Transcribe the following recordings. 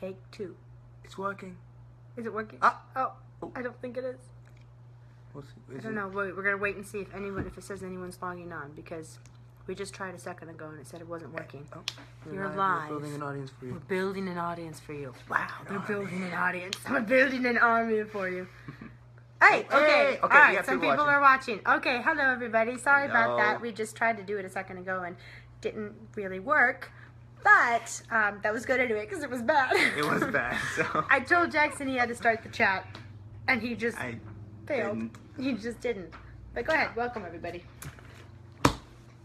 Take 2. It's working. Is it working? Ah. Oh, I don't think it is. I don't know. We're going to wait and see if it says anyone's logging on, because we just tried a second ago and it said it wasn't working. Oh, You're live. We're building an audience for you. We're building an audience for you. Wow, they're building an audience. We're building an army for you. Hey, okay. All right, some people are watching. Okay, hello everybody. Sorry about that. We just tried to do it a second ago and didn't really work. But that was good anyway because it was bad. It was bad. So I told Jackson he had to start the chat, and he just failed. Didn't. He just didn't. But go ahead. Welcome everybody.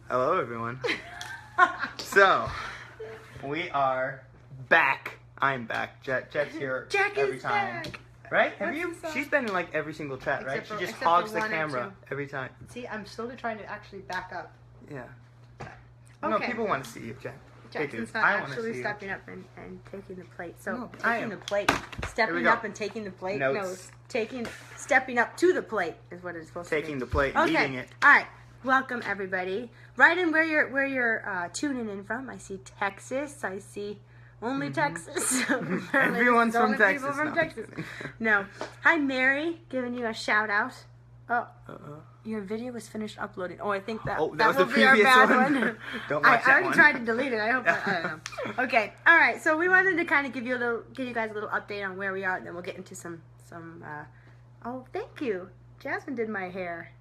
Hello everyone. So we are back. I'm back. Jet's here Jack every is time. back. Right? Have What's you? the song? She's been in like every single chat, right? Except She just for hogs the one or camera two. every time. See, I'm slowly trying to actually back up. Yeah. Okay. No, people want to see you, Jack. Jackson's They do. not I wanna actually see you. stepping up and taking the plate. So No, I taking am. the plate, stepping go. up and taking the plate. Notes. No, stepping up to the plate is what it's supposed to be. Taking the plate and eating it. All right. Welcome everybody. Right in where you're tuning in from. I see Texas. I see only Texas. Everyone's Only from Texas. people from No, I'm Texas. kidding. No. Hi Mary, giving you a shout out. Oh. Uh-oh. Your video was finished uploading. Oh, I think that Oh, that that was will the be our previous bad one. one. Don't I watch that already one. tried to delete it. I don't know. Okay. All right. So we wanted to kind of give you guys a little update on where we are, and then we'll get into some. Oh, thank you. Jasmine did my hair.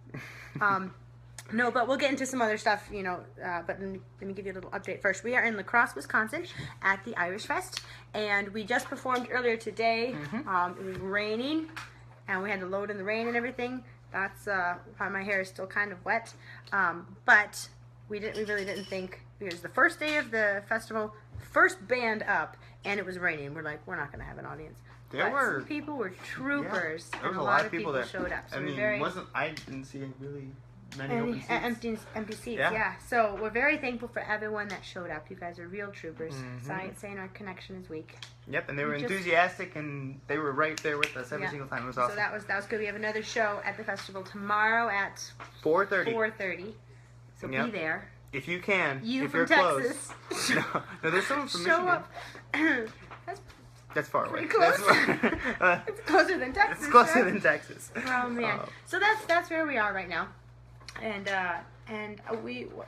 No, but we'll get into some other stuff, you know. But let me give you a little update first. We are in La Crosse, Wisconsin, at the Irish Fest, and we just performed earlier today. It was raining, and we had to load in the rain and everything. That's why my hair is still kind of wet. But we really didn't think, it was the first day of the festival, first band up, and it was raining. We're like, we're not going to have an audience. Some people were troopers, Yeah, there and was a lot of people showed up. So I mean, I didn't see really many open seats. Empty seats, Yeah. yeah. So we're very thankful for everyone that showed up. You guys are real troopers. Saying our connection is weak. Yep, and they were enthusiastic, and they were right there with us every single time. It was awesome. So that was good. We have another show at the festival tomorrow at 4:30. 4:30. So be there. If you can. You if from you're Texas. Close. No, there's someone from Show Michigan. up. That's far away. Pretty close. That's It's closer than Texas. It's closer right? than Texas. Oh man. So that's where we are right now, and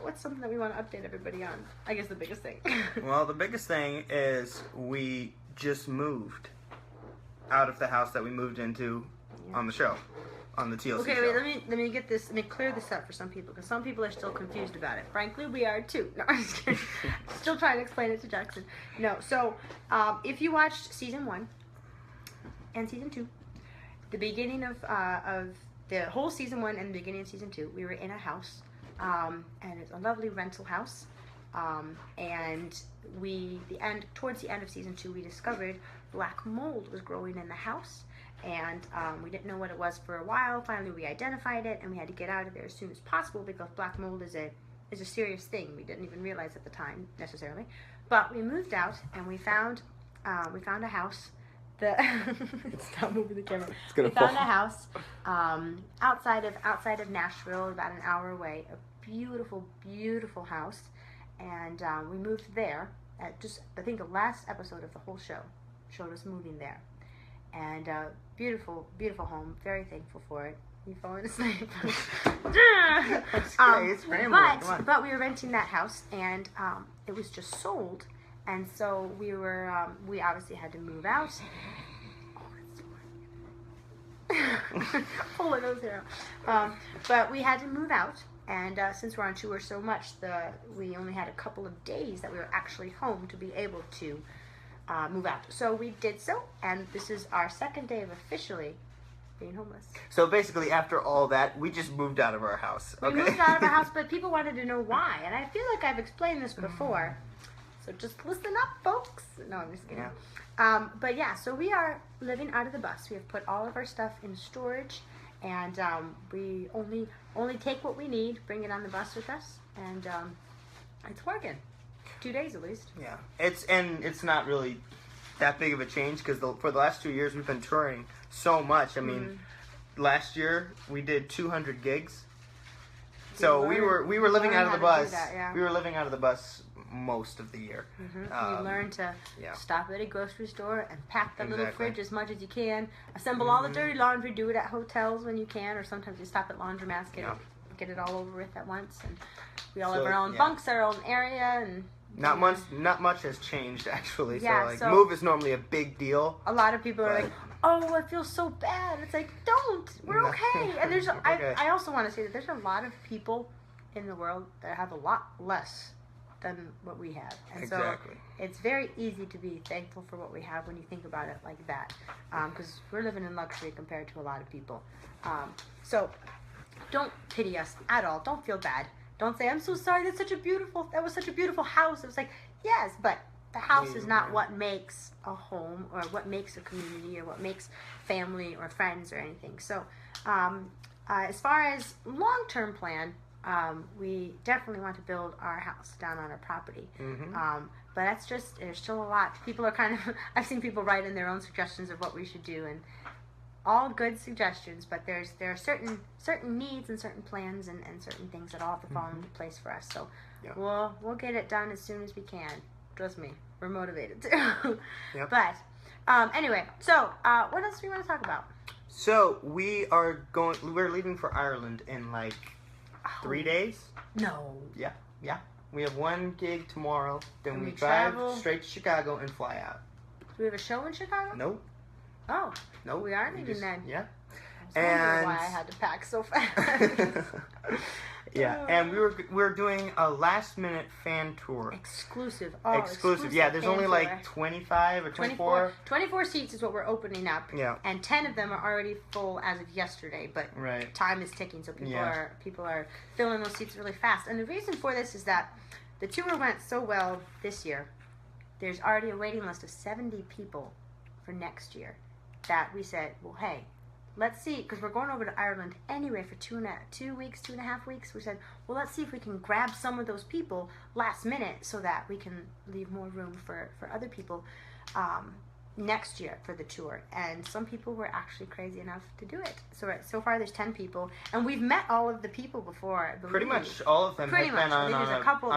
what's something that we want to update everybody on? I guess the biggest thing. Well, the biggest thing is we just moved out of the house that we moved into on the show, on the TLC Okay, show. wait. Let me clear this up for some people, because some people are still confused about it. Frankly, we are too. No, I'm just kidding. Still trying to explain it to Jackson. No, so if you watched season 1 and season 2, the beginning of the whole season 1 and the beginning of season 2, we were in a house, and it's a lovely rental house. And towards the end of season 2, we discovered black mold was growing in the house, and we didn't know what it was for a while. Finally, we identified it, and we had to get out of there as soon as possible, because black mold is a serious thing. We didn't even realize at the time necessarily, but we moved out, and we found a house. Stop moving the camera. We found a house outside of Nashville, about an hour away. A beautiful, beautiful house. And we moved there at I think the last episode of the whole show showed us moving there. And beautiful, beautiful home. Very thankful for it. You falling asleep? It's great. It's rambling. Come on. But we were renting that house, and it was just sold. And so we obviously had to move out. Pull her nose hair out. But we had to move out. And since we're on tour so much, we only had a couple of days that we were actually home to be able to move out. So we did so, and this is our second day of officially being homeless. So basically, after all that, we just moved out of our house. We moved out of our house, but people wanted to know why, and I feel like I've explained this before. So just listen up, folks. No, I'm just kidding. Yeah. But yeah, so we are living out of the bus. We have put all of our stuff in storage, and we only take what we need, bring it on the bus with us, and it's working. 2 days at least. Yeah, it's not really that big of a change, because for the last 2 years we've been touring so much. I mean, last year we did 200 gigs. So we were living out of the bus. Yeah. We were living out of the bus most of the year. You learn to stop at a grocery store and pack the little Exactly. fridge as much as you can. Assemble all the dirty laundry. Do it at hotels when you can, or sometimes you stop at laundromats, get it all over with at once. And we all have our own bunks, our own area, and not much has changed actually. Yeah, so move is normally a big deal. A lot of people are like, "Oh, I feel so bad." It's like, don't. We're okay. And there's I also want to say that there's a lot of people in the world that have a lot less than what we have. And so it's very easy to be thankful for what we have when you think about it like that. Because we're living in luxury compared to a lot of people. So don't pity us at all. Don't feel bad. Don't say, "I'm so sorry. That was such a beautiful house." It was like, yes, but the house is not what makes a home or what makes a community or what makes family or friends or anything. So as far as long-term plan, we definitely want to build our house down on our property. But there's still a lot. People are I've seen people write in their own suggestions of what we should do, and all good suggestions, but there are certain needs and certain plans and certain things that all have to fall into place for us. So we'll get it done as soon as we can. Trust me, we're motivated too. But anyway, so what else do we want to talk about? So we're leaving for Ireland in like 3 days. No. Yeah. We have one gig tomorrow. Then we drive straight to Chicago and fly out. Do we have a show in Chicago? Nope. Oh. Nope. We are leaving then. Yeah. I was wondering why I had to pack so fast. And we're doing a last minute fan tour. Exclusive. Exclusive. Yeah, there's only like 25 or 24. 24 seats is what we're opening up. Yeah. And 10 of them are already full as of yesterday, but time is ticking, so people are filling those seats really fast. And the reason for this is that the tour went so well this year. There's already a waiting list of 70 people for next year that we said, well, hey, let's see, because we're going over to Ireland anyway for 2.5 weeks. We said, well, let's see if we can grab some of those people last minute so that we can leave more room for other people next year for the tour. And some people were actually crazy enough to do it. So far there's 10 people, and we've met all of the people before. Pretty much all of them have been on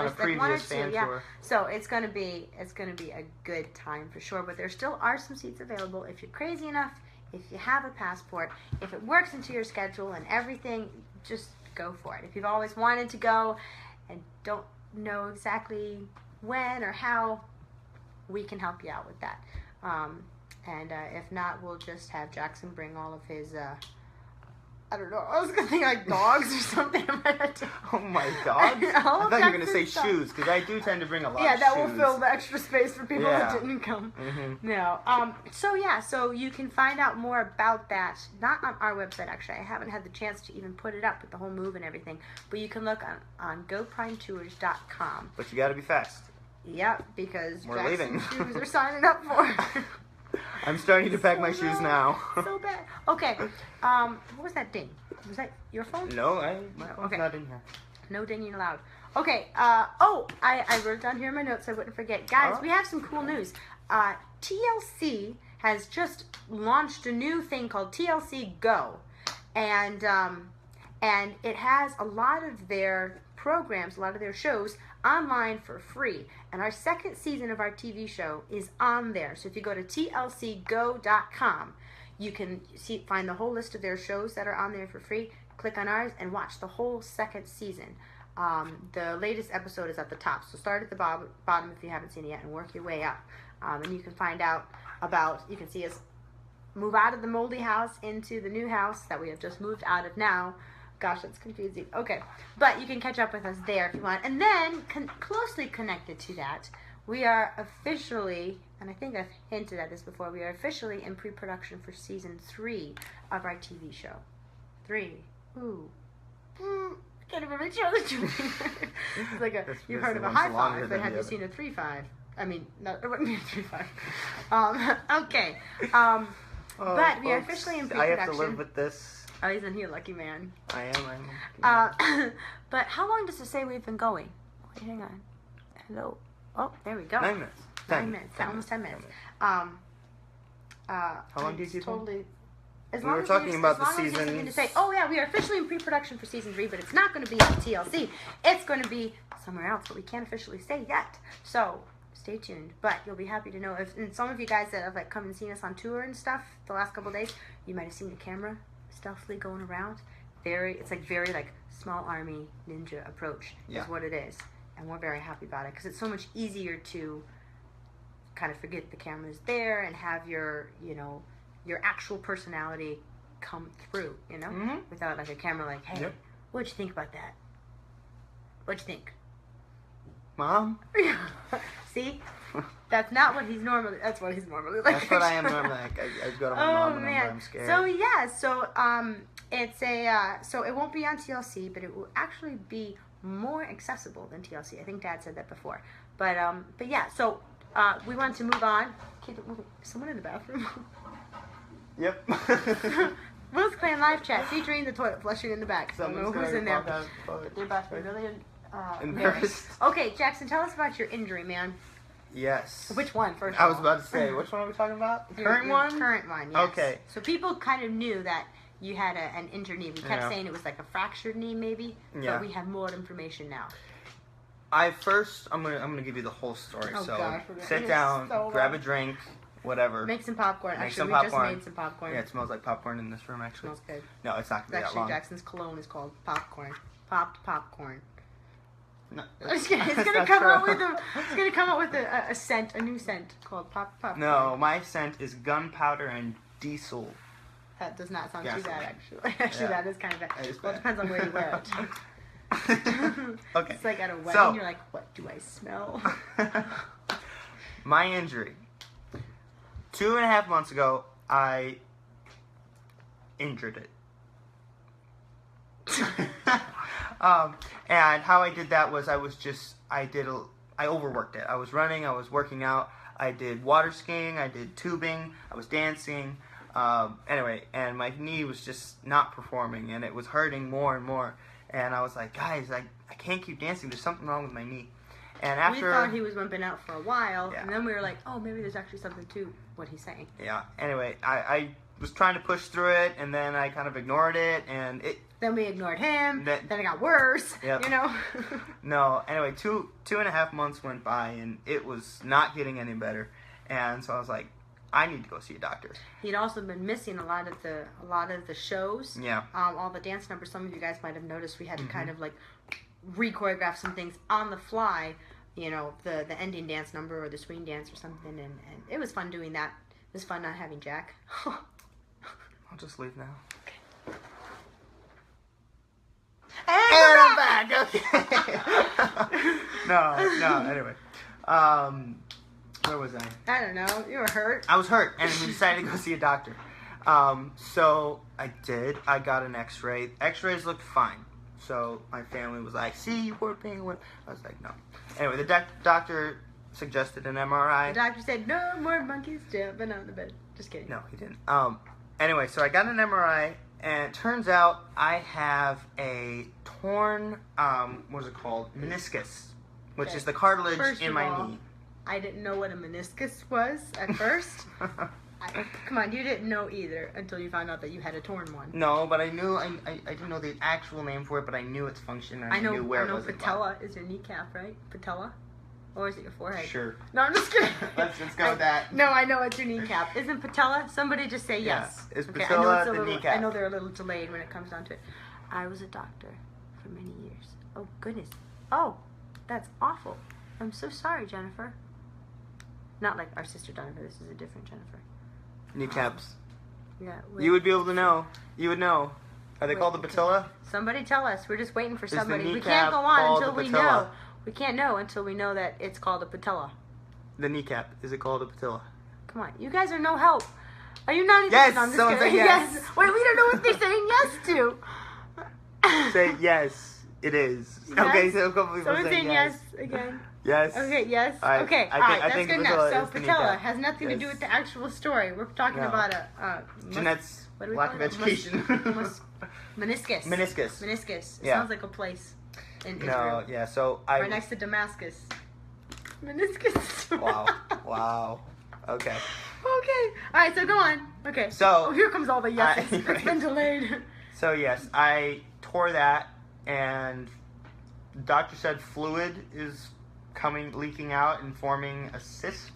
a previous fan tour. So it's gonna be a good time for sure. But there still are some seats available if you're crazy enough. If you have a passport, if it works into your schedule and everything, just go for it. If you've always wanted to go and don't know exactly when or how, we can help you out with that. And if not, we'll just have Jackson bring all of his, I don't know, I was going to think like dogs or something. Oh my, dogs? I thought you were going to say shoes, because I do tend to bring a lot of shoes. Yeah, that will fill the extra space for people that didn't come. No. So you can find out more about that, not on our website actually. I haven't had the chance to even put it up with the whole move and everything, but you can look on goprimetours.com. But you got to be fast. Yep, because we're leaving. Shoes are signing up for. I'm starting to pack my shoes now. So bad. Okay. What was that ding? Was that your phone? No, my phone's not in here. No dinging allowed. Okay. I wrote down here in my notes so I wouldn't forget. Guys, we have some cool news. TLC has just launched a new thing called TLC Go, and it has a lot of their programs, a lot of their shows online for free. And our second season of our TV show is on there. So if you go to tlcgo.com, you can find the whole list of their shows that are on there for free. Click on ours and watch the whole second season. The latest episode is at the top. So start at the bottom if you haven't seen it yet and work your way up. And you can find out you can see us move out of the moldy house into the new house that we have just moved out of now. Gosh, that's confusing. Okay, but you can catch up with us there if you want. And then, closely connected to that, we are officially, and I think I've hinted at this before, we are officially in pre-production for season 3 of our TV show. 3. Ooh. Can't even reach out the two. It's like you've heard of a high five, but have you seen a 3-5? I mean, no, it wouldn't be a 3-5. Okay. But we are officially in pre-production. I have to live with this. Oh, he's in here, lucky man. I am. But how long does it say we've been going? Wait, hang on. Hello. Oh, there we go. 9 minutes. 9 minutes. Almost 10 minutes. How long do you keep totally As We long were as talking there's- about as the long as there's season. something to say, oh yeah, we are officially in pre-production for season 3, but it's not going to be on TLC. It's going to be somewhere else, but we can't officially say yet. So stay tuned. But you'll be happy to know if, and some of you guys that have like come and seen us on tour and stuff the last couple of days, you might have seen the camera stealthily going around. It's like very like small army ninja approach is what it is, and we're very happy about it because it's so much easier to kind of forget the camera's there and have your actual personality come through, without like a camera like, hey, what'd you think about that? What'd you think? Mom? See? That's not what he's normally, that's what he's normally like. That's what I am normally like. I go to my mom and I'm scared. So yeah, so it won't be on TLC, but it will actually be more accessible than TLC. I think Dad said that before. But yeah, so we want to move on. Keep it moving. Is someone in the bathroom? Yep. Will's Clan live chat featuring the toilet flushing in the back. I don't know who's in there. They're about to be really embarrassed. Okay, Jackson, tell us about your injury, man. Yes. Which one, first of I all? was about to say, which one are we talking about? The current one? Current one, yes. Okay. So people kind of knew that you had an injured knee. We kept saying it was like a fractured knee, maybe. Yeah. But we have more information now. I'm gonna give you the whole story. Oh, so gosh, sit down, grab a drink, whatever. Make some popcorn. Make Actually, some we popcorn. just made some popcorn. Yeah, it smells like popcorn in this room, actually. Smells good. No, it's not gonna be that Actually, long. Jackson's cologne is called popcorn. Popped popcorn. No, It's gonna come out with a scent, a new scent called popcorn. No, my scent is gunpowder and diesel. That does not sound too Gasoline. bad, actually. Actually, that is kind of bad. That is Well, it bad. depends on where you wear it. Okay. It's like at a wedding, So- you're like, what do I smell? My injury. 2.5 months ago, I injured it. And how I did that was I overworked it. I was running, I was working out, I did water skiing, I did tubing, I was dancing. Anyway, and my knee was just not performing, and it was hurting more and more. And I was like, guys, I can't keep dancing. There's something wrong with my knee. And after We thought he was wimping out for a while, Yeah. and then we were like, oh, maybe there's actually something to what he's saying. Yeah. Anyway, I was trying to push through it, and then I kind of ignored it, and it. Then we ignored him. That- Then it got worse. Yep. You know. No. Anyway, 2.5 months went by, and it was not getting any better. And so I was like, I need to go see a doctor. He'd also been missing a lot of the shows. Yeah. All the dance numbers. Some of you guys might have noticed we had to kind of like re-choreograph some things on the fly. You know, the ending dance number or the swing dance or something, and it was fun doing that. It was fun not having Jack. I'll just leave now. And I'm back. Okay. No. Anyway, where was I? I don't know. You were hurt. I was hurt, and we decided to go see a doctor. So I did. I got an X-ray. X-rays looked fine. So my family was like, "See, you weren't being a wimp." I was like, "No." Anyway, the doctor suggested an MRI. The doctor said, "No more monkeys jumping on the bed." Just kidding. No, he didn't. Anyway, so I got an MRI, and it turns out I have a torn, what is it called? Meniscus, which Okay. is the cartilage First in of my all, knee. I didn't know what a meniscus was at first. Come on, you didn't know either until you found out that you had a torn one. No, but I knew I didn't know the actual name for it, but I knew its function and I knew where it was. patella is your kneecap, right? Patella? Or is it your forehead? Sure. No, I'm just kidding. Let's go with that. No, I know it's your kneecap. Isn't patella? Somebody just say yes. Yeah, it's Okay, patella, I know it's the kneecap. I know they're a little delayed when it comes down to it. I was a doctor for many years. Oh, goodness. Oh, that's awful. I'm so sorry, Jennifer. Not like our sister Jennifer. This is a different Jennifer. Kneecaps. Yeah. You would be able to know. You would know. Are they Wait, called the okay. patella? Somebody tell us. We're just waiting for the somebody. We kneecap can't go on called until the we patella? know. We can't know until we know that it's called a patella. The kneecap. Is it called a patella? Come on. You guys are no help. Are you not even... Yes, No, I'm just someone kidding. said yes. Wait, we don't know what they're saying yes to. Say yes. It is. Yes? Okay, so a couple people Someone saying saying yes again. Yes. Okay, yes. I- Okay, I all think- right, I that's think good patella enough. So is the patella kneecap. has nothing to do Yes. with the actual story. We're talking No. about Jeanette's what do we lack call of it? education. Meniscus. Meniscus. Meniscus. It Yeah. sounds like a place in No, Israel. yeah, so I... Right next to Damascus. Meniscus. Wow. Okay. Okay. All right. So go on. Okay. So- oh, here comes all the yeses. It's right. been delayed. So yes, I tore that, and the doctor said fluid is leaking out and forming a cyst.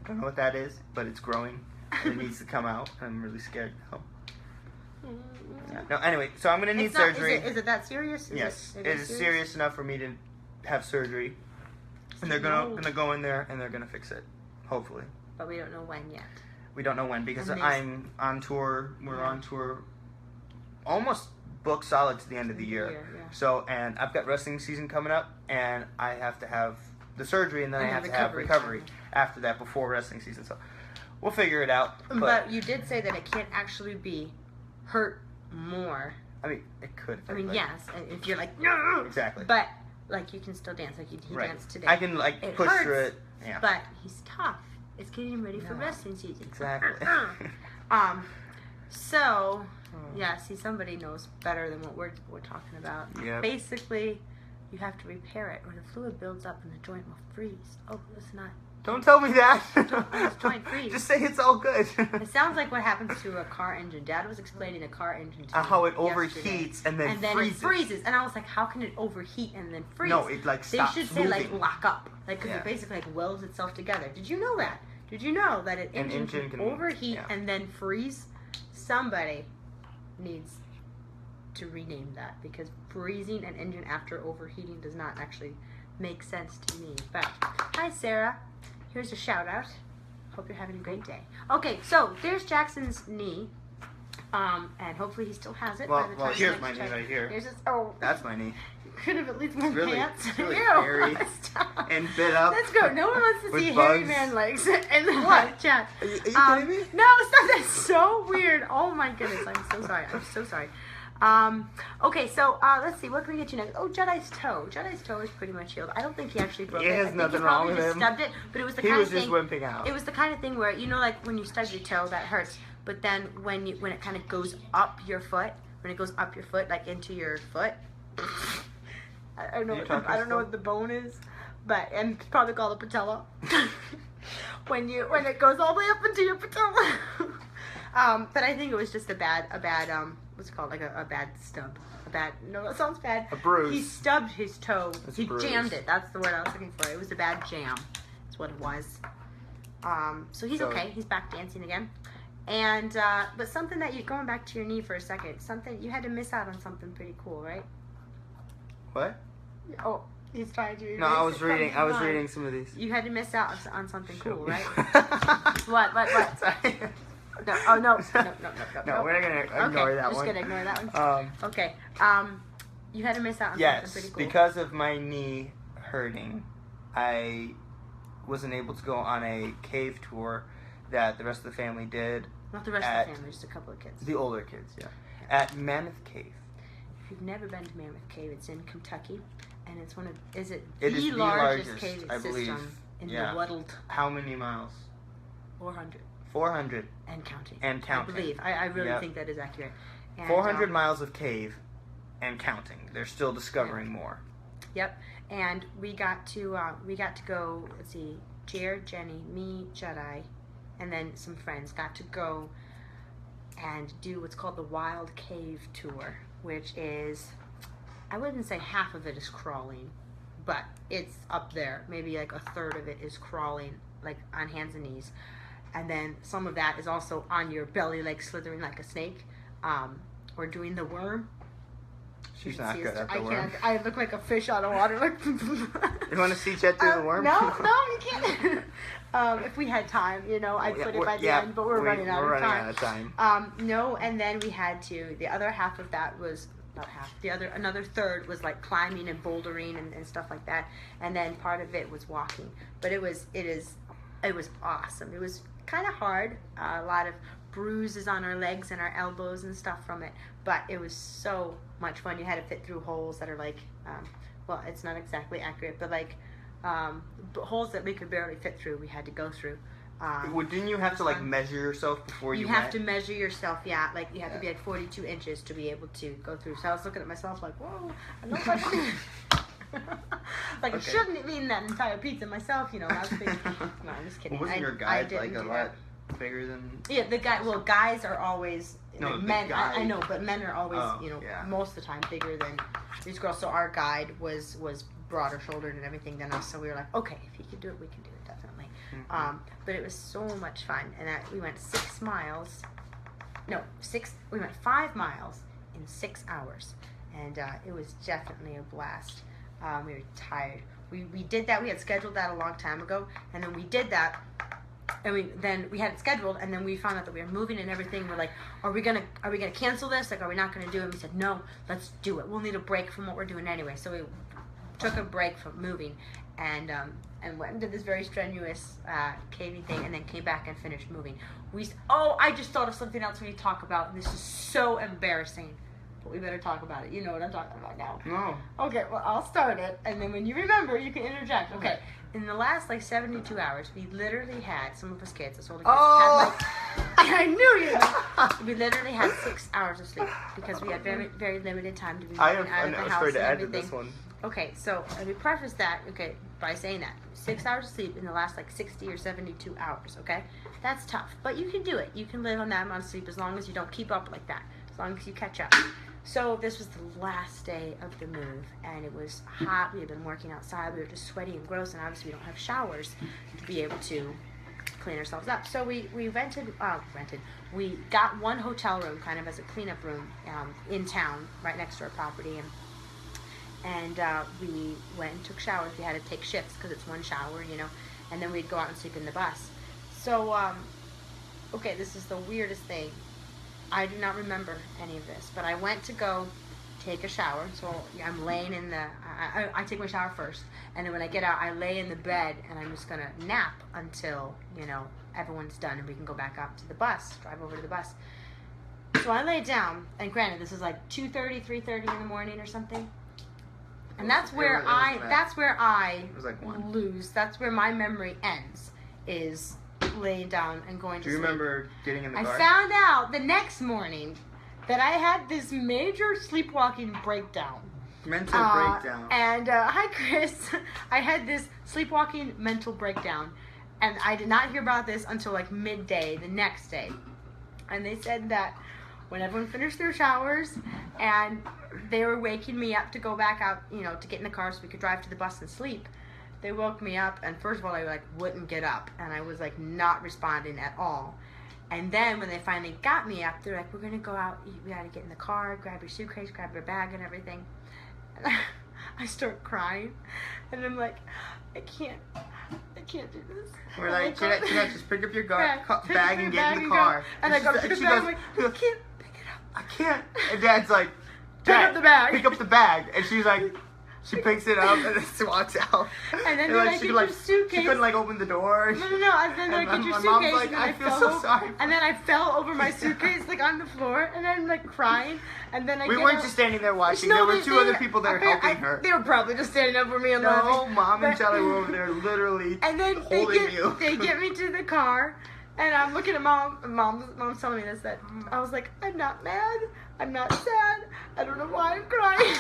I don't know what that is, but it's growing. It needs to come out. I'm really scared now. Yeah. No, anyway, so I'm gonna need It's not- surgery. Is it that serious? Yes, it it is serious enough for me to have surgery, and they're gonna go in there and they're gonna fix it, hopefully. But we don't know when yet. We don't know when because And I'm on tour. We're on tour, almost booked solid to the end of the year. Yeah. So, and I've got wrestling season coming up, and I have to have the surgery, and then I have to have recovery after that before wrestling season. So, we'll figure it out. But you did say that it can't actually be hurt more. I mean, it could. I mean, yes, if you're like no. Exactly. But like you can still dance like he Right. danced today. I can like It push hurts, through it. Yeah. But he's tough. It's getting him ready for Yeah. wrestling season. Exactly. So, yeah, see, somebody knows better than what we're talking about. Yep. Basically, you have to repair it, or the fluid builds up and the joint will freeze. Oh, that's not. Don't tell me that. It's joint freeze. Just say it's all good. It sounds like what happens to a car engine. Dad was explaining a car engine to me How it yesterday. overheats and then it freezes. And I was like, how can it overheat and then freeze? No, it like They stops should say like moving. lock up, like because Yeah. it basically like welds itself together. Did you know that? Did you know that an engine can can- overheat yeah. and then freeze? Somebody needs to rename that because freezing an engine after overheating does not actually make sense to me. But hi Sarah, here's a shout out. Hope you're having a great day. Okay, so there's Jackson's knee. And hopefully he still has it. by the time Here's next my knee check. right here. Here's his, oh, That's my knee. could have at least worn really- pants. it's really Ew, hairy stop. and bit up. Let's go. No one wants to with see hairy bugs. man legs in the live chat. Are you kidding me? No, stop. That's so weird. Oh my goodness. I'm so sorry. I'm so sorry. Okay, so let's see. What can we get you next? Oh, Jedi's toe. Jedi's toe is pretty much healed. I don't think he actually broke it. There's I think nothing he wrong probably with just him. stubbed it, but it was the He kind was of just thing. wimping out. It was the kind of thing where you know, like when you stub your toe, that hurts. But then when it kind of goes up your foot, like into your foot. I don't know. I don't know what the bone is, but and it's probably called a patella. when it goes all the way up into your patella. But I think it was just a bad what's it called, like a bad stub. No, that sounds bad. A bruise. He stubbed his toe. It's He a bruise. jammed it. That's the word I was looking for. It was a bad jam. That's what it was. So he's okay. He's back dancing again. And but something that you're going back to your knee for a second. Something you had to miss out on something pretty cool, right? What? Oh, he's trying to. No, I erase was it from reading. his I was mind. reading some of these. You had to miss out on something Show cool, me. right? What? Sorry. No. Oh no. No, we're not gonna ignore that just one. gonna ignore that one. Okay. You had to miss out on Yes, something pretty cool. because of my knee hurting, I wasn't able to go on a cave tour that the rest of the family did. Not the rest of the family, just a couple of kids. The older kids, yeah. At Mammoth Cave. If you've never been to Mammoth Cave, it's in Kentucky, and it's It is the the largest largest, cave I believe. system in Yeah. the world. How many miles? 400 400. and counting. And counting. I believe. I really Yep. think that is accurate. And, 400 miles of cave and counting. They're still discovering more. Yep. And we got to go. Let's see, Jared, Jenny, me, Jedi, and then some friends got to go and do what's called the Wild Cave Tour, which is, I wouldn't say half of it is crawling, but it's up there. Maybe like a third of it is crawling, like on hands and knees. And then some of that is also on your belly, like slithering like a snake, or doing the worm. She's You can not see good us- at the worm. I look like a fish out of water. You want to see Jet do the worm? No, you can't. If we had time, I'd put it by the end, but we're running out of time. No, and then we had to, the other half of that was, not half, another third was like climbing and bouldering and stuff like that. And then part of it was walking. But it was awesome. It was kind of hard, a lot of bruises on our legs and our elbows and stuff from it, but it was so much fun. You had to fit through holes that are like, well, it's not exactly accurate, but like holes that we could barely fit through, we had to go through. Well, didn't you have to like measure yourself before you have went? to measure yourself, yeah. Like you have to be like 42 inches to be able to go through. So I was looking at myself like, whoa, I know what I like Okay. I shouldn't have eaten that entire pizza myself, I was thinking, no, I'm just kidding. Well, wasn't I your guide didn't like a do lot that. bigger than. Yeah, the guy. Well, guys are always No, like, the men. guy. I know, but men are always Yeah. most of the time bigger than these girls. So our guide was broader shouldered and everything than us. So we were like, okay, if he can do it, we can do it definitely. Mm-hmm. But it was so much fun, and we went 6 miles. No, 6. We went 5 miles in 6 hours, and it was definitely a blast. We were tired. We did that. We had scheduled that a long time ago, and then we did that. And we had it scheduled, and then we found out that we were moving and everything. We're like, are we gonna cancel this? Like, are we not gonna do it? And we said, no, let's do it. We'll need a break from what we're doing anyway. So we took a break from moving, and went and did this very strenuous caving thing, and then came back and finished moving. I just thought of something else we need to talk about, and this is so embarrassing. But we better talk about it. You know what I'm talking about now. No. Okay, well, I'll start it, and then when you remember, you can interject. Okay. In the last, 72 hours, we literally had, some of us kids, us older kids, I knew you! We literally had 6 hours of sleep, because we had very, very limited time to be moving out of the house and everything. This one. Okay, so we preface that, by saying that. 6 hours of sleep in the last, 60 or 72 hours, okay? That's tough, but you can do it. You can live on that amount of sleep as long as you don't keep up like that, as long as you catch up. So this was the last day of the move, and it was hot. We had been working outside. We were just sweaty and gross, and obviously we don't have showers to be able to clean ourselves up. So we we got one hotel room kind of as a cleanup room in town right next to our property, and we went and took showers. We had to take shifts because it's one shower, and then we'd go out and sleep in the bus. So, okay, this is the weirdest thing. I do not remember any of this, but I went to go take a shower. So I'm laying in I take my shower first, and then when I get out, I lay in the bed, and I'm just gonna nap until everyone's done and we can go back up to the bus, drive over to the bus. So I lay down, and granted, this is 2:30, 3:30 in the morning or something, and that's where I It was 1. lose. That's where my memory ends. Is laying down and going to sleep. Do you remember getting in the car? I found out the next morning that I had this major sleepwalking breakdown. Mental breakdown. And, hi Chris. I had this sleepwalking mental breakdown. And I did not hear about this until midday the next day. And they said that when everyone finished their showers and they were waking me up to go back out, to get in the car so we could drive to the bus and sleep, they woke me up, and first of all, I wouldn't get up, and I was not responding at all. And then when they finally got me up, they're like, "We're gonna go out. We gotta get in the car, grab your suitcase, grab your bag, and everything." And I start crying, and I'm like, I can't do this. We're like, can I just pick up your bag and get in the go. car? And I go pick up the bag. I'm like, I can't pick it up. I can't. And Dad's like, pick up the bag. Pick up the bag, and she's like. She picks it up and then walks out. And then I get your suitcase. She couldn't open the door. No. And then I get your suitcase. Mom's like, I feel so sorry. And then I fell over my suitcase on the floor, and I'm crying. And then we weren't just standing there watching. There were two other people there helping her. They were probably just standing up for me and laughing. No, Mom and Charlie were over there literally and then holding you. They get me to the car, and I'm looking at Mom. Mom's telling me this, that I was like, I'm not mad. I'm not sad. I don't know why I'm crying.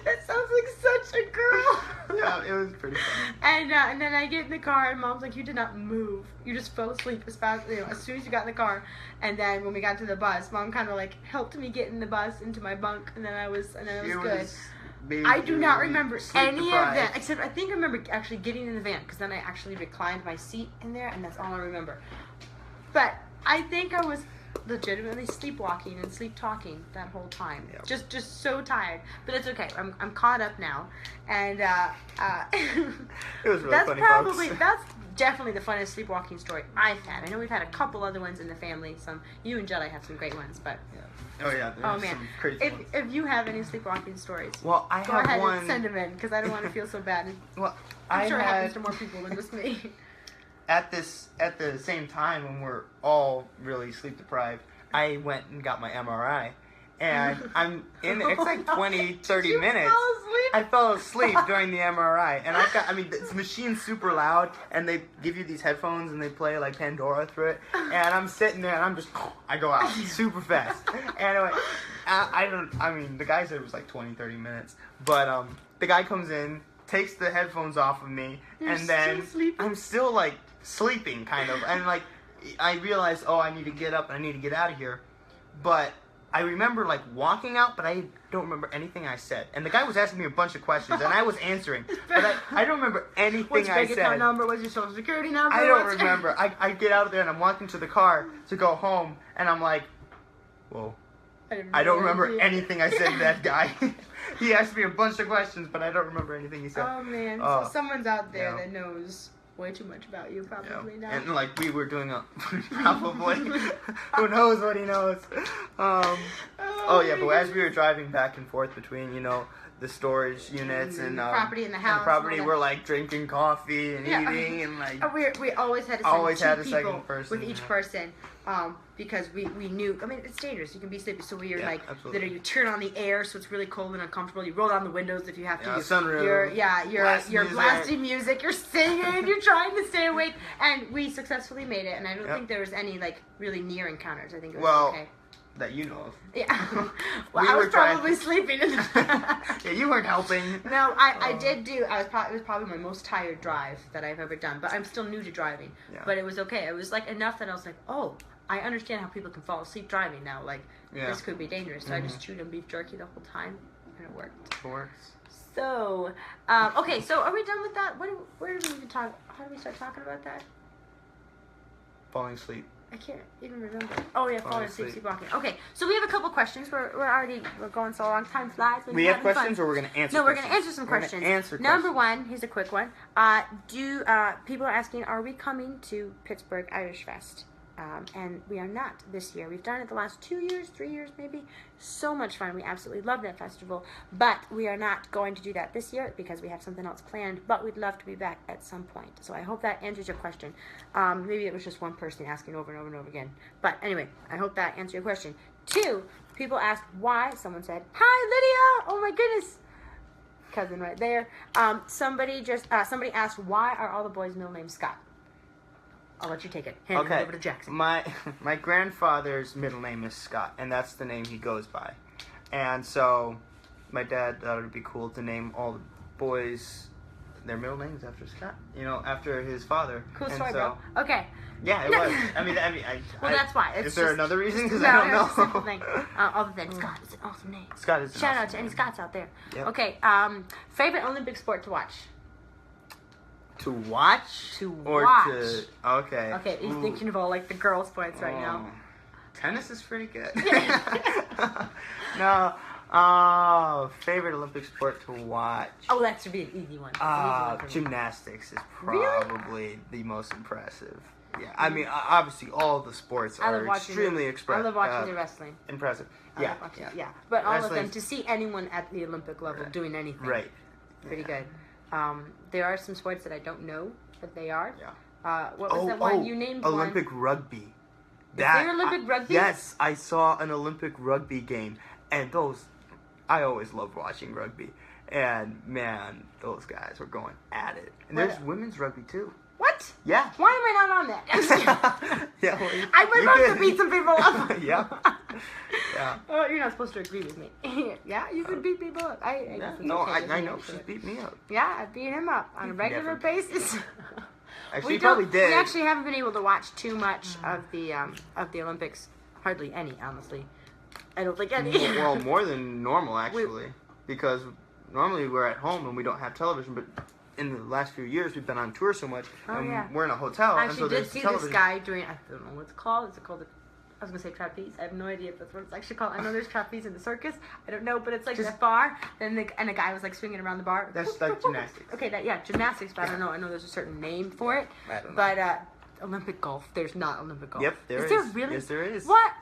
That sounds like such a girl. Yeah, it was pretty funny. And then I get in the car, and Mom's like, "You did not move. You just fell asleep as fast, as soon as you got in the car." And then when we got to the bus, Mom kind of helped me get in the bus into my bunk, and then I was good. I do not remember any of that, except I think I remember actually getting in the van, because then I actually reclined my seat in there, and that's all I remember. But I think I was legitimately sleepwalking and sleep talking that whole time. Yep. Just so tired, but it's okay. I'm caught up now, and it was really funny, that's definitely the funnest sleepwalking story I've had. I know we've had a couple other ones in the family. You and Jedi have some great ones, but there's some crazy ones. If you have any sleepwalking stories, well, I go have ahead one. And send them in, because I don't want to feel so bad. Well, I'm sure it happens to more people than just me. At the same time, when we're all really sleep deprived, I went and got my MRI, and it's 20, 30 minutes. I fell asleep during the MRI, and the machine's super loud, and they give you these headphones, and they play Pandora through it, and I'm sitting there, and I go out super fast. Anyway, the guy said it was 20, 30 minutes, but the guy comes in, takes the headphones off of me, You're and then still sleeping? I'm still like sleeping, kind of, and like I realize, oh, I need to get up and I need to get out of here, but I remember like walking out, but I don't remember anything I said. And the guy was asking me a bunch of questions, and I was answering, but I don't remember anything What's your I bank account said. number? What's your social security number? I don't What's- remember. I get out of there and I'm walking to the car to go home, and I'm like, whoa. I don't remember anything I said to that guy. He asked me a bunch of questions, but I don't remember anything he said. Oh man, Oh, so someone's out there yeah. that knows way too much about you, Yeah. probably now. And like we were doing a probably who knows what he knows. Oh yeah, but as we were driving back and forth between the storage units and the property in the and house the property, and all we're that. like drinking coffee and Yeah. eating and like We always had to send Always two had a people second person, with each yeah. person because we knew. I mean, it's dangerous. You can be sleepy, so we were Yeah, like, absolutely. literally, you turn on the air so it's really cold and uncomfortable. You roll down the windows if you have to. Yeah, You- sunroof, You're blast music. blasting music. You're singing. You're trying to stay awake, and we successfully made it. And I don't Yep. think there was any like really near encounters. I think it was Well, okay. that you know of. Yeah. Well, we I was were trying- probably sleeping. Yeah, you weren't helping. No, I Oh. did do. It was probably my most tired drive that I've ever done. But I'm still new to driving. Yeah. But it was okay. It was like enough that I was like, oh, I understand how people can fall asleep driving now. Like Yeah. this could be dangerous. So I just Mhm. chewed on beef jerky the whole time, and it worked. It works. So, okay. So are we done with that? Where did we even talk? How did we start talking about that? Falling asleep. I can't even remember. Oh yeah, falling asleep, asleep. sleepwalking. Okay, so we have a couple questions. We're going so long. Time flies. when We you're have having fun. questions, or we're gonna answer. No, we're questions? going to answer some We're gonna questions. Answer Number questions. one, here's a quick one. People are asking, are we coming to Pittsburgh Irish Fest? And we are not this year. We've done it the last 2 years, 3 years maybe. So much fun. We absolutely love that festival. But we are not going to do that this year because we have something else planned. But we'd love to be back at some point. So I hope that answers your question. Maybe it was just one person asking over and over and over again. But anyway, I hope that answered your question. 2, people asked why. Someone said, "Hi, Lydia! Oh my goodness!" Cousin right there. Somebody asked, why are all the boys' middle names Scott? I'll let you take it. Hand it over to Jackson. My grandfather's middle name is Scott, and that's the name he goes by. And so my dad thought it would be cool to name all the boys their middle names after Scott. After his father. Cool And story, so, bro. Okay. Yeah, it No. was. Well, that's why. It's Is there just- another reason? Because No, I don't know. it's a simple thing. Other than Scott is an awesome name. Scott is an Shout awesome out to any name. Scots out there. Yep. Okay. Favorite Olympic sport to watch? To watch? To or watch. to... Okay. Okay, he's Ooh. thinking of all like the girl sports right now. Oh. Tennis is pretty good. Yeah. No. Favorite Olympic sport to watch? Oh, that should be an easy one. It's an easy one for me. Gymnastics is Really? probably the most impressive. Yeah, I mean, obviously, all the sports I love are watching extremely I love watching the wrestling. impressive. I Yeah, love watching it, yeah. But all of them, Wrestling's- to see anyone at the Olympic level Right. doing anything, right. pretty Yeah. good. There are some sports that I don't know that they are. Yeah. What was that one? You named Olympic one. rugby. there Olympic rugby? Yes, I saw an Olympic rugby game, and I always love watching rugby, and man, those guys were going at it. And there's What? women's rugby too. What? Yeah. Why am I not on that? I'm just kidding. Yeah, well, I would you love to could- beat some people up. Yeah. Yeah. Oh, you're not supposed to agree with me. Yeah, you could beat people up. I Yeah, guess no, you can I take know it. she beat me up. Yeah, I beat him up on a You've regular never- basis. Actually, you probably did. We actually haven't been able to watch too much of the Olympics. Hardly any, honestly. I don't think any. Well, more than normal actually, because normally we're at home and we don't have television. But in the last few years, we've been on tour so much, Oh, and yeah. we're in a hotel, I and so actually did there's see television. this guy during, I don't know what it's called. Is it called I was going to say trapeze. I have no idea if that's what it's actually called. I know there's trapeze in the circus. I don't know, but it's like Just- this bar, and a guy was like swinging around the bar. That's like gymnastics. Okay, gymnastics, but I don't know. I know there's a certain name for it. I don't know. But Olympic golf, there's not Olympic golf. Yep, there is. Is there really? Yes, there is. What?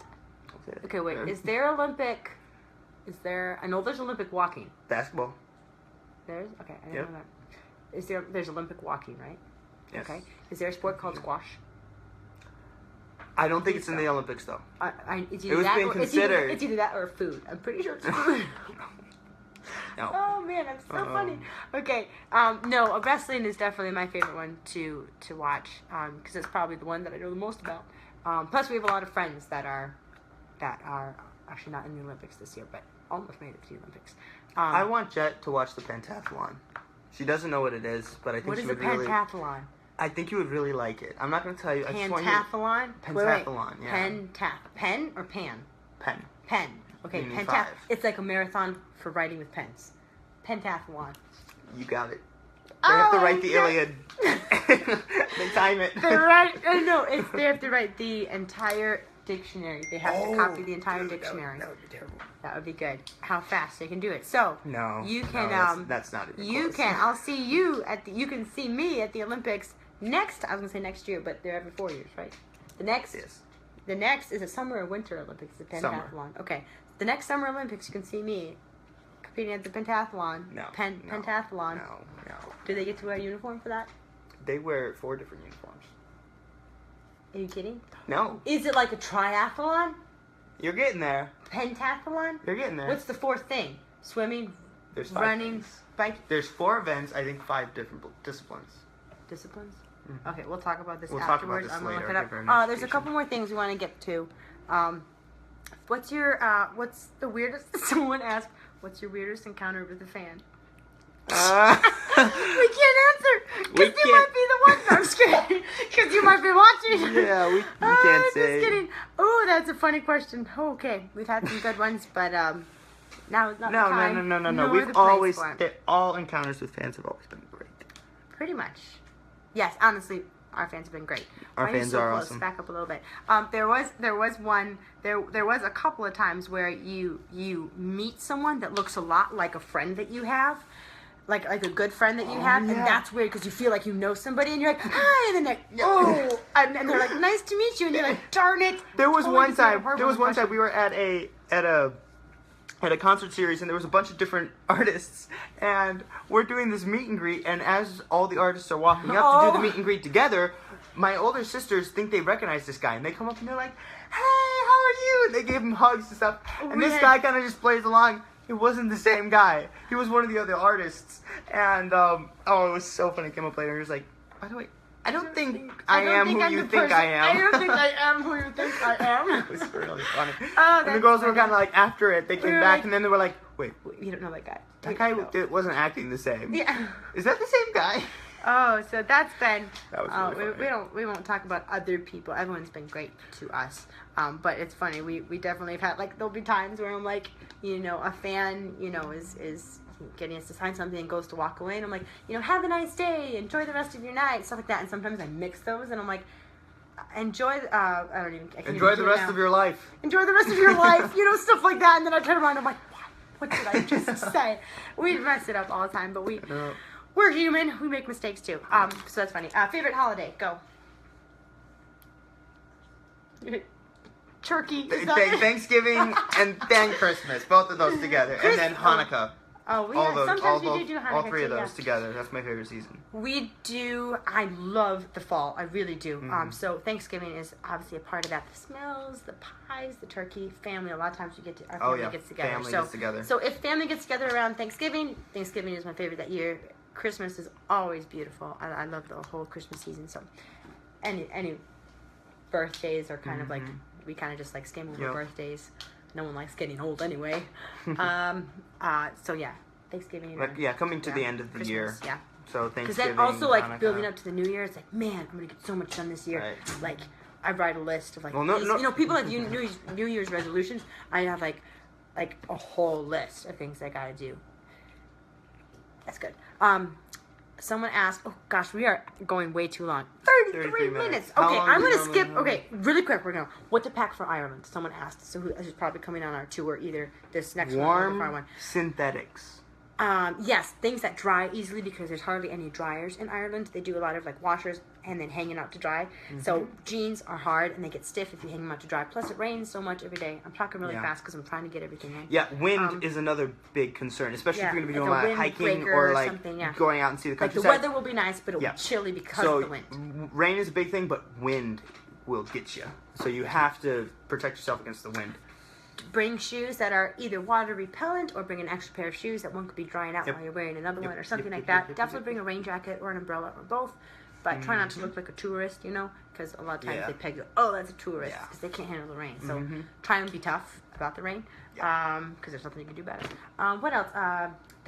Okay, Okay, wait. there- Is there Olympic? I know there's Olympic walking. basketball? There's? Okay, I didn't Yep. know that. There's Olympic walking, right? Yes. Okay. Is there a sport called squash? I don't think it's in the Olympics though. It's It either was that being or, considered. It's either that or food. I'm pretty sure it's food. No. Oh man, that's so Uh-oh. funny. Okay, no, wrestling is definitely my favorite one to watch because it's probably the one that I know the most about. Plus, we have a lot of friends that are actually not in the Olympics this year, but almost made it to the Olympics. I want Jet to watch the pentathlon. She doesn't know what it is, but I think What she is a would really. pentathlon? I think you would really like it. I'm not going to tell you. I just want you. Pentathlon? Pentathlon, yeah. Pen or pan? Pen. Pen. Okay, You need pentathlon. 5. It's like a marathon for writing with pens. Pentathlon. You got it. They have to write the Iliad. They time it. They write. No, they have to write the entire dictionary. They have to copy the entire dictionary. That would be terrible. That would be good. How fast they can do it. So No. you can. That's not even You close. can. I'll see you at the. You can see me at the Olympics next. I was gonna say next year, but they're every 4 years, right? The next. Yes. The next is a summer or winter Olympics. The pentathlon. Summer. Okay. The next summer Olympics, you can see me competing at the pentathlon. No. Pentathlon. No. Do they get to wear a uniform for that? They wear 4 different uniforms. Are you kidding? No. Is it like a triathlon? You're getting there. Pentathlon? You're getting there. What's the fourth thing? Swimming, There's 5 running, things. bike There's 4 events. I think 5 different disciplines. disciplines? Mhm. Okay, we'll talk about this We'll talk about afterwards. this I'm gonna later. look it Give her an up. There's a education. couple more things we want to get to. What's your what's the weirdest? Someone asked, "What's your weirdest encounter with a fan?" We can't answer We because you might can't. be the one. No, I'm just kidding. Because you might be watching. Yeah, we I'm can't say. Just kidding. Oh, that's a funny question. Oh, okay, we've had some good ones, but now is not the time. No. nor We've the place always, for it. all encounters with fans have always been great. Pretty much. Yes, honestly, our fans have been great. Our Why are you fans so are close? awesome. Back up a little bit. There was a couple of times where you meet someone that looks a lot like a friend that you have. Like a good friend that you have, and yeah. that's weird because you feel like you know somebody, and you're like, hi, and then they're like, oh, and they're like, nice to meet you, and you're like, darn it. There was Totally one just made a time. horrible There was one impression. time we were at a concert series, and there was a bunch of different artists, and we're doing this meet and greet. And as all the artists are walking up to do the meet and greet together, my older sisters think they recognize this guy, and they come up and they're like, "Hey, how are you?" And they give him hugs and stuff. And this Weird. guy kind of just plays along. It wasn't the same guy. He was one of the other artists. And it was so funny. He came up later and he was like, "By the way, I don't think I am who you think I am." I don't think I am who you think I am. It was really funny. Oh, And the that's girls were funny. kind of like, after it, they came were back like- and then they were like, "Wait, You don't know that guy. that guy No. wasn't acting the same. Yeah. Is that the same guy?" Oh, so that's been. That was really funny. we won't talk about other people. Everyone's been great to us. But it's funny. We definitely have had, like, there'll be times where I'm like, a fan, is getting us to sign something and goes to walk away, and I'm like, have a nice day, enjoy the rest of your night, stuff like that. And sometimes I mix those, and I'm like, enjoy. I can't Enjoy even the do it rest now. of your life. Enjoy the rest of your life, stuff like that. And then I turn around, and I'm like, what did I just say? We mess it up all the time, but No. we're human. We make mistakes too. So that's funny. Favorite holiday? Go. Turkey. Is that it? Thanksgiving and then Christmas, both of those together, and then Hanukkah. Oh, we All those, sometimes we do Hanukkah all 3 of too, those yeah. together. That's my favorite season. We do. I love the fall. I really do. Mm-hmm. So Thanksgiving is obviously a part of that. The smells, the pies, the turkey, family. A lot of times our family gets together. Family so, gets together. So if family gets together around Thanksgiving is my favorite that year. Christmas is always beautiful. I love the whole Christmas season. So any birthdays are kind of like, we kind of just like skim over Yep. birthdays. No one likes getting old anyway. So yeah, Thanksgiving. Like, yeah, coming to the end of the Christmas, year. Yeah. So Because Thanksgiving, then also, like, Hanukkah. building up to the New Year, it's like, man, I'm going to get so much done this year. Right. Like, I write a list of, like, Well, no- these, no- people have New Year's resolutions. I have, like a whole list of things I got to do. That's good. Someone asked, oh, gosh, we are going way too long. 33 minutes. How Okay, long I'm do you going to skip. normally Okay, really quick, we're going to. What to pack for Ireland? Someone asked. So who's probably coming on our tour, either this next one or the far Warm one. synthetics. Yes, things that dry easily because there's hardly any dryers in Ireland. They do a lot of like washers and then hanging out to dry. So jeans are hard and they get stiff if you hang them out to dry. Plus it rains so much every day. I'm talking really Yeah. fast because I'm trying to get everything in. Yeah, wind is another big concern, especially if yeah, you're going to be like doing a hiking windbreaker or or like something, yeah. going out and see the Like the countryside. weather will be nice, but it'll Yeah. be chilly because So of the wind. rain is a big thing, but wind will get you. So you have to protect yourself against the wind. Bring shoes that are either water repellent or bring an extra pair of shoes that one could be drying out Yep. while you're wearing another Yep, one or something yep, like yep, that. yep, Definitely yep, bring a rain jacket or an umbrella or both. But try not to look like a tourist, because a lot of times Yeah. they peg you, oh, that's a tourist, Yeah. because they can't handle the rain. So try and be tough about the rain, because there's nothing you can do about it. What else?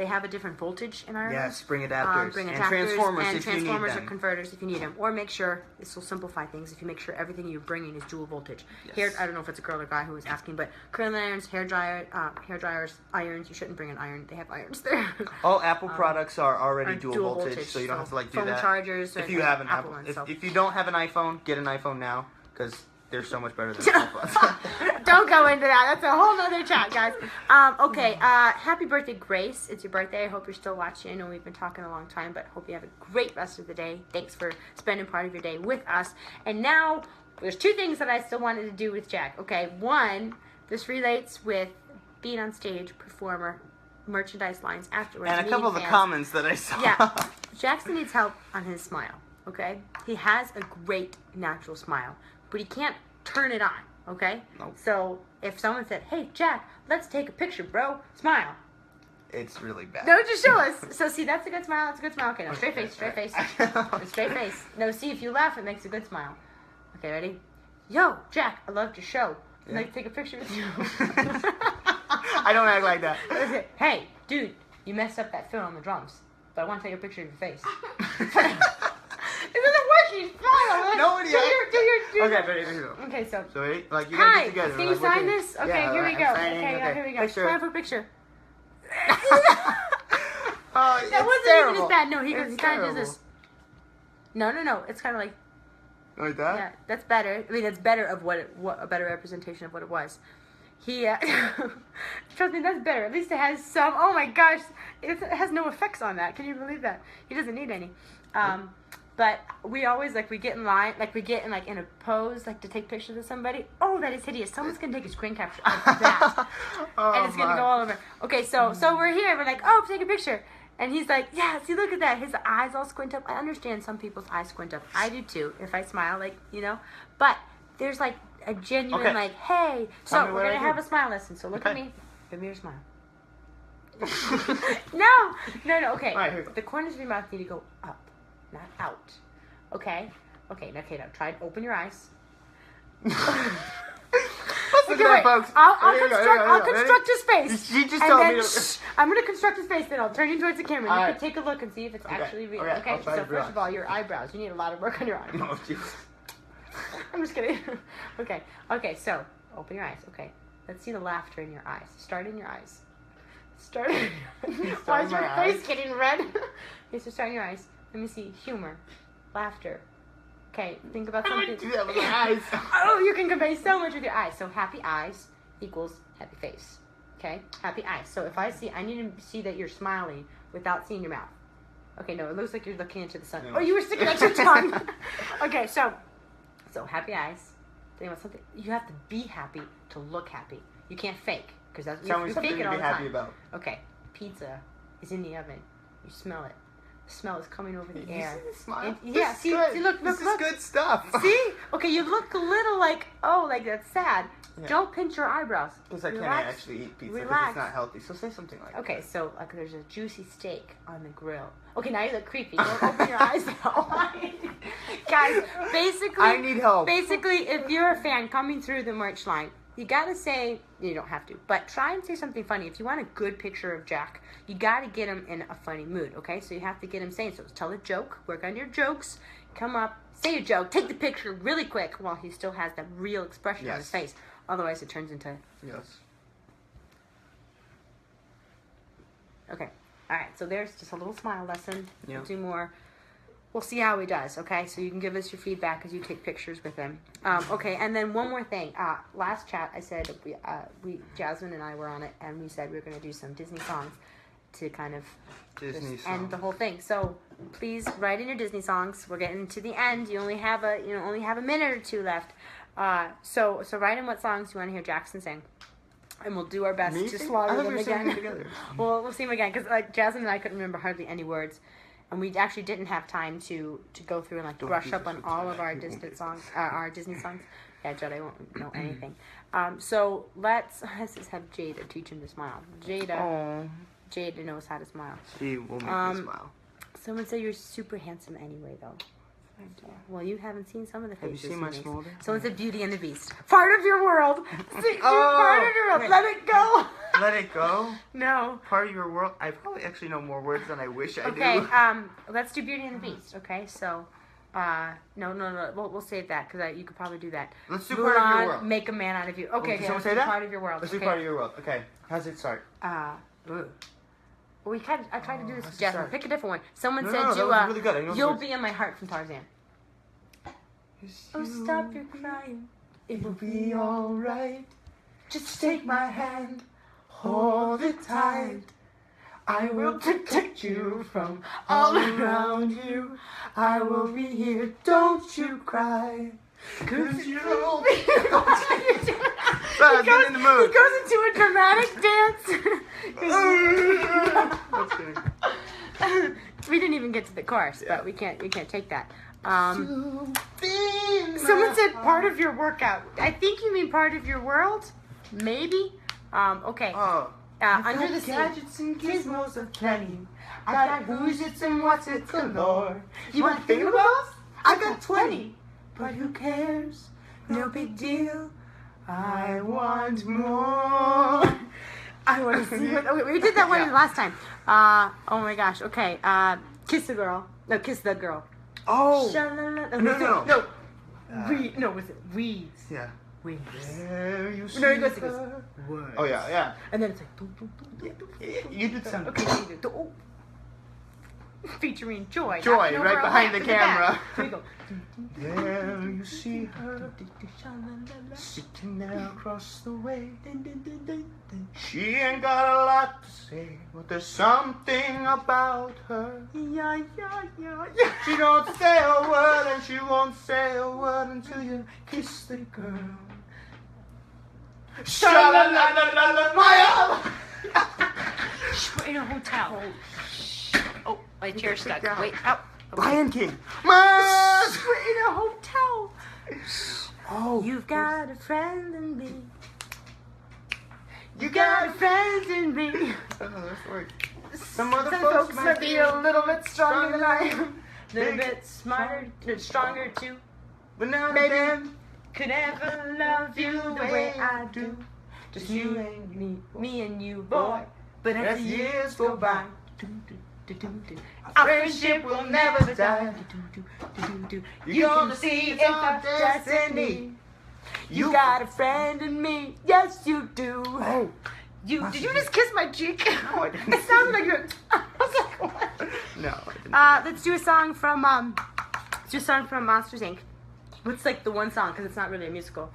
they have a different voltage in Ireland. Yeah, spring adapters. Spring and adapters transformers and if you transformers need or them. converters if you need them. Or make sure, this will simplify things, if you make sure everything you're bringing is dual voltage. Yes. Here, I don't know if it's a girl or guy who was asking, but curling irons, hair dryers, irons, you shouldn't bring an iron. They have irons there. All Apple products are already Are dual voltage, so you don't have to like do phone that. chargers. If and you have an Apple Apple, ones, so. if you don't have an iPhone, get an iPhone now because they're so much better than iPhones. Don't go into that. That's a whole nother chat, guys. Okay. Happy birthday, Grace. It's your birthday. I hope you're still watching. I know we've been talking a long time, but hope you have a great rest of the day. Thanks for spending part of your day with us. And now, there's two things that I still wanted to do with Jack. Okay. One, this relates with being on stage, performer, merchandise lines afterwards. And a couple of the fans. comments that I saw. Yeah. Jackson needs help on his smile. Okay. He has a great natural smile, but he can't turn it on. Okay? Nope. So if someone said, "Hey, Jack, let's take a picture, bro," smile. It's really bad. No, just show us. So see, that's a good smile. That's a good smile. Okay, now straight face, straight face. Straight face. No, see, if you laugh, it makes a good smile. Okay, ready? Yo, Jack, I loved your show. I'd like to take a picture with you. I don't act like that. Okay. Hey, dude, you messed up that fill on the drums, but I want to take a picture of your face. It doesn't work. You smile. Nobody. Do your. Okay, ready, here we go. Okay, so. So ready? Like you gotta Hi, get together. can like, you sign we're this? Okay, yeah, here we I'm go. signing, Okay, yeah, here we go. Picture. Smile for a picture. Oh, That it's wasn't terrible. even as bad. No, he It's kind of does terrible. this. No. It's kind of like, Like that? yeah, that's better. I mean, that's better of what a better representation of what it was. He, trust me, that's better. At least it has some. Oh my gosh, it has no effects on that. Can you believe that? He doesn't need any. But we always we get in line, we get in a pose to take pictures of somebody. Oh, that is hideous. Someone's gonna take a screen capture of that, Oh, and it's gonna go all over. Okay, so we're here. We're like, oh, take a picture. And he's like, yeah, see, look at that. His eyes all squint up. I understand some people's eyes squint up. I do too. If I smile, But there's a genuine Okay. hey. Tell me So what we're I gonna do. have a smile lesson. So look at Okay. me. Give me your smile. No. Okay. All right, here we go. The corners of your mouth need to go up, not out. Okay. Okay. Now, try to open your eyes. Listen to Okay, that, folks. I'll Ready? construct his face. She just And told then, me to... shh, I'm going to construct his face, then I'll turn you towards the camera. All You right. can take a look and see if it's actually real. Okay, Okay, I'll try so to first be of all, your eyebrows. You need a lot of work on your eyebrows. Oh, Jesus. I'm just kidding. Okay, so open your eyes. Okay, let's see the laughter in your eyes. Start in your eyes. Why in is your my face eyes? getting red? Okay, so start in your eyes. Let me see. Humor. Laughter. Okay, think about How do I something. do that with my eyes? Oh, you can convey so much with your eyes. So happy eyes equals happy face. Okay? Happy eyes. So if I need to see that you're smiling without seeing your mouth. Okay, no, it looks like you're looking into the sun. No. Oh, you were sticking out your tongue. Okay, so happy eyes. Think about something. You have to be happy to look happy. You can't fake because that's Tell me you something fake to it all be the happy time. about. Okay, pizza is in the oven. You smell it. The smell is coming over the You air. see the smile? Yeah, This is see, good. look. This is good stuff. See? Okay, you look a little that's sad. Yeah. Don't pinch your eyebrows. Because I can't Relax. actually eat pizza because Relax. it's not healthy. So say something like Okay, so there's a juicy steak on the grill. Okay, now you look creepy. Don't open your eyes though. Guys, basically, I need help. Basically, if you're a fan coming through the merch line, you gotta say, you don't have to, but try and say something funny. If you want a good picture of Jack, you gotta get him in a funny mood, okay? So you have to get him saying, so tell a joke, work on your jokes, come up, say a joke, take the picture really quick while he still has that real expression on his Yes. face. Otherwise, it turns into, Yes. okay. All right, so there's just a little smile lesson. Yeah. We'll do more. We'll see how he does, okay? So you can give us your feedback as you take pictures with him. Okay, and then one more thing. Last chat, I said Jasmine and I were on it, and we said we were going to do some Disney songs to kind of Disney just end songs. the whole thing. So please write in your Disney songs. We're getting to the end. You only have a minute or two left. So write in what songs you want to hear Jackson sing. And we'll do our best Me to sing? I slaughter thought them we were singing again. together. We'll see them again because Jasmine and I couldn't remember hardly any words, and we actually didn't have time to go through and Don't brush do up this on with all Jedi. of our He won't Disney get songs, our Disney songs. Yeah, Jedi won't know anything. So let's just have Jada teach him to smile. Oh, Jada knows how to smile. she will make me Um, smile. Someone said you're super handsome anyway, though. Well, you haven't seen some of the Have you faces. seen he my makes. smolder? Someone said Beauty and the Beast. Part of your world. See, Oh, part of your world. wait. Let it go. Let it go. No. Part of your world. I probably actually know more words than I wish I Okay. do. Let's do Beauty and the Beast. Okay. So, no. We'll save that because you could probably do that. Let's do part of your Mulan, world. Make a man out of you. Okay. Can someone let's say do that? Part of your world. Let's okay. do part of your world. Okay. How's it start? I tried to do this let's with Jasmine. start. Pick a different one. Someone No, said that you. was really good. I know the You'll words. be in my heart from Tarzan. Oh, stop your crying. It will be alright. Just take my hand. Hold it tight. I will protect you from all around you. I will be here. Don't you cry. Cause you'll be. Get in the mood. He goes into a dramatic dance. That's kidding. We didn't even get to the chorus, but we can't take that. Someone Someone said part of your workout. I think you mean part of your world. Maybe. Okay. Oh. Under the sea. gadgets and gizmos of plenty. I got who's-its and what's-its galore. You want fingerballs? I got 20. But who cares? No big deal. I want more. I want to see what. Okay, we did that one Yeah. last time. Oh my gosh. Okay. Kiss the girl. No, kiss the girl. Oh. Sha-la-la- No. No, was it weeds? Yeah. Weeds. There you see No, he goes. her. Words. Oh, yeah. And then it's like. Dum, dum, dum, dum, dum, Yeah, you did some. Okay, so you do. Oh. Featuring Joy. Joy, knocking over right a behind lamp the in back. camera. Here we go. There you see her sitting there across the way. She ain't got a lot to say, but there's something about her. Yeah. She don't say a word, and she won't say a word until you kiss the girl. Sha-la-la-la-la-la, Maya! We're in a hotel. Oh, my chair's Sit stuck. down. Wait, out. Lion King. Mas! We're in a hotel. Oh, You've got a friend in me. You got a friend in me. Oh, that's right. Some other Some folks might be a little bit stronger than I am. A little bit smarter, stronger too. But now and Maybe then, could ever love you the way I do. Just you and me and you, boy. But as the years go by, our friendship will never die. You're gonna see it's our destiny. You got a friend in me, yes you do. oh, Did you just kiss my cheek? No, I didn't. It sounded like you. I was like, what? no, I didn't. Let's do a song from Monsters Inc. What's like the one song? Because it's not really a musical.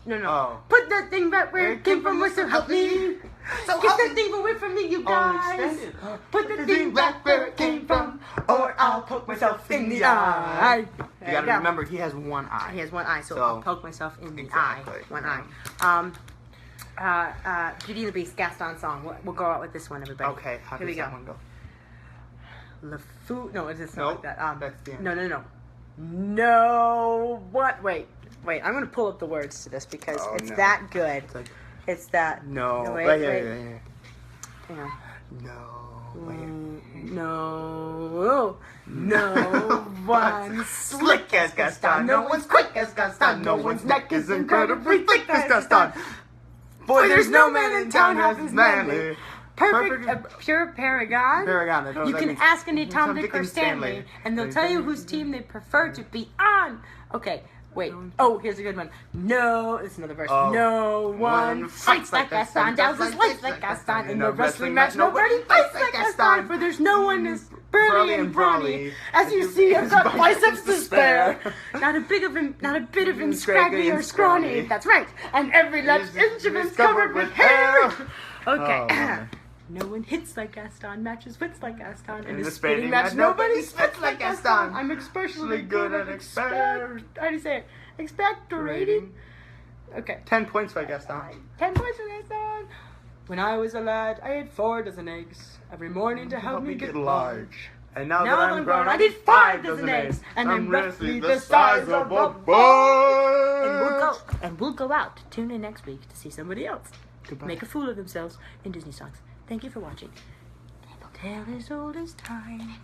No. Oh. Put that thing back where it came from. So help me. So Get help that me. thing away from me, you Oh, guys. extended. Put the thing back where it came from, or I'll poke myself in the eye. You gotta remember, he has one eye. He has one eye, so So- I'll poke myself in the Exactly. eye. One eye. Beauty and the Beast, Gaston song. We'll go out with this one, everybody. Okay, how Here we does that go. one go? Le Fou. No, it's not Nope, like that. that's the end. No. What? Wait. I'm gonna pull up the words to this because Oh, it's no. that good. It's like, It's that. no. No, wait. Right here. Yeah. No. Right here. No one Slick as Gaston. No one's quick as Gaston. No one's neck is incredibly thick as Gaston. Boy, there's no man in town half as manly. Perfect, a pure paragon. Paragon, I don't know You what that can means. ask any Tom, Tom, Dick, or Stanley, and they'll tell you whose team they prefer to be on. Okay, wait. Oh, here's a good one. No, it's another verse. Oh. No one fights like Gaston, douses his life like Gaston. In a wrestling match, nobody fights like Gaston, for there's no one as burly and brawny. As you see, I've got biceps to spare. Not a bit of him scraggy or scrawny. That's right. And every left inch of him's covered with hair. Okay. Oh, man. No one hits like Gaston, matches wits like Gaston, In in the a spitting spitting match, match, nobody nobody spits like Gaston. I'm especially good at how do you say it? Expectorating. Okay. 10 points by Gaston. 10 points for Gaston. When I was a lad, I ate 4 dozen eggs every morning to help me get large. And now, Now that I'm grown, I did need 5 5 dozen eggs, and I'm roughly roughly the size of a boy. And we'll go out. Tune in next week to see somebody else Goodbye. make a fool of themselves in Disney songs. Thank you for watching. Tale as old as time.